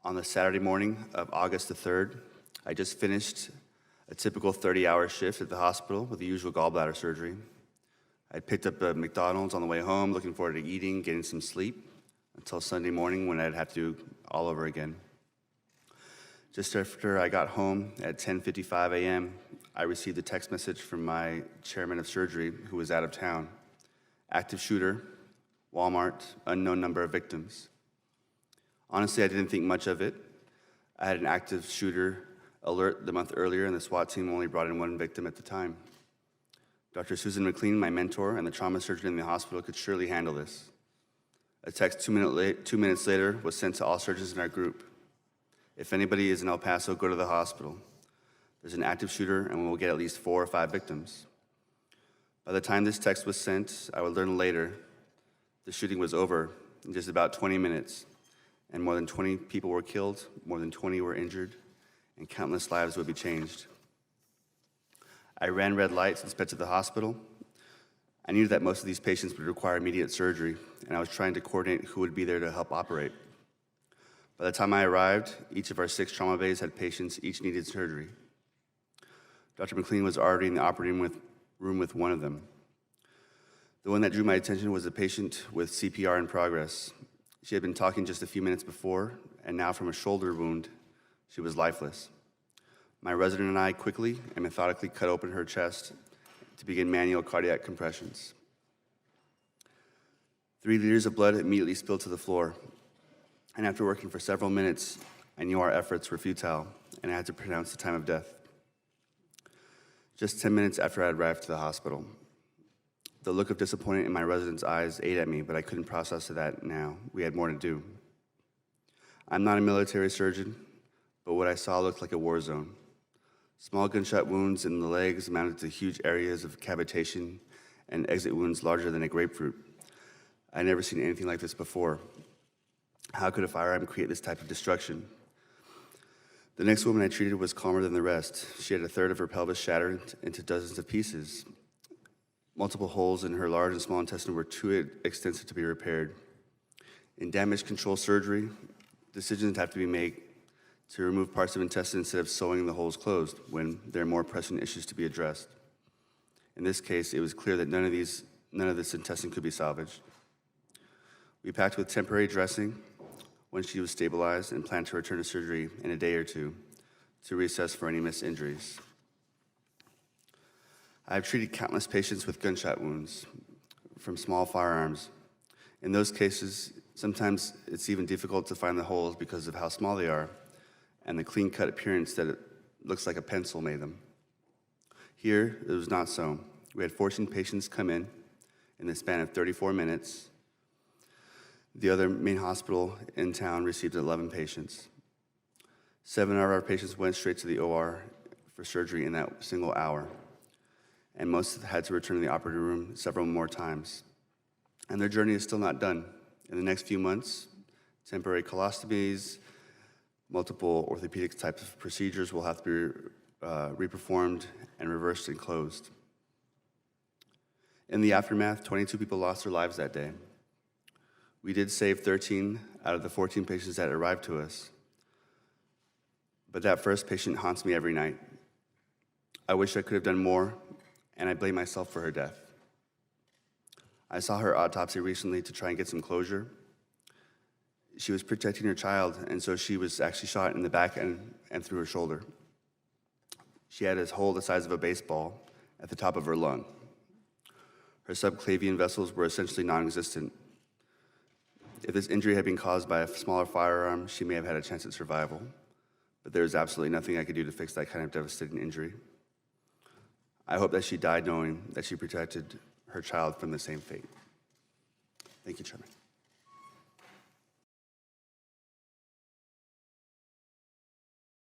On the Saturday morning of August the 3rd, I just finished a typical 30-hour shift at the hospital with the usual gallbladder surgery. I picked up a McDonald's on the way home, looking forward to eating, getting some sleep, until Sunday morning when I'd have to do all over again. Just after I got home at 10:55 a.m., I received a text message from my chairman of surgery who was out of town. Active shooter, Walmart, unknown number of victims. Honestly, I didn't think much of it. I had an active shooter alert the month earlier, and the SWAT team only brought in one victim at the time. Dr. Susan McLean, my mentor and the trauma surgeon in the hospital, could surely handle this. A text 2 minutes later was sent to all surgeons in our group. If anybody is in El Paso, go to the hospital. There's an active shooter, and we'll get at least 4 or 5 victims. By the time this text was sent, I would learn later, the shooting was over in just about 20 minutes, and more than 20 people were killed, more than 20 were injured, and countless lives would be changed. I ran red lights and sped to the hospital. I knew that most of these patients would require immediate surgery, and I was trying to coordinate who would be there to help operate. By the time I arrived, each of our 6 trauma bays had patients each needed surgery. Dr. McLean was already in the operating room with one of them. The one that drew my attention was a patient with CPR in progress. She had been talking just a few minutes before, and now from a shoulder wound, she was lifeless. My resident and I quickly and methodically cut open her chest to begin manual cardiac compressions. 3 liters of blood immediately spilled to the floor, and after working for several minutes, I knew our efforts were futile, and I had to pronounce the time of death. Just 10 minutes after I arrived to the hospital, the look of disappointment in my resident's eyes ate at me, but I couldn't process that now. We had more to do. I'm not a military surgeon, but what I saw looked like a war zone. Small gunshot wounds in the legs amounted to huge areas of cavitation and exit wounds larger than a grapefruit. I'd never seen anything like this before. How could a firearm create this type of destruction? The next woman I treated was calmer than the rest. She had a third of her pelvis shattered into dozens of pieces. Multiple holes in her large and small intestine were too extensive to be repaired. In damage control surgery, decisions have to be made to remove parts of intestine instead of sewing the holes closed when there are more pressing issues to be addressed. In this case, it was clear that none of this intestine could be salvaged. We packed with temporary dressing when she was stabilized and planned to return to surgery in a day or two to reassess for any missed injuries. I have treated countless patients with gunshot wounds from small firearms. In those cases, sometimes it's even difficult to find the holes because of how small they are and the clean-cut appearance that it looks like a pencil made them. Here, it was not so. We had 14 patients come in the span of 34 minutes. The other main hospital in town received 11 patients. 7 of our patients went straight to the OR for surgery in that single hour, and most had to return to the operating room several more times. And their journey is still not done. In the next few months, temporary colostomies, multiple orthopedic types of procedures will have to be reperformed and reversed and closed. In the aftermath, 22 people lost their lives that day. We did save 13 out of the 14 patients that arrived to us, but that first patient haunts me every night. I wish I could have done more, and I blame myself for her death. I saw her autopsy recently to try and get some closure. She was protecting her child, and so she was actually shot in the back and through her shoulder. She had a hole the size of a baseball at the top of her lung. Her subclavian vessels were essentially non-existent. If this injury had been caused by a smaller firearm, she may have had a chance at survival, but there is absolutely nothing I could do to fix that kind of devastating injury. I hope that she died knowing that she protected her child from the same fate. Thank you, Chairman.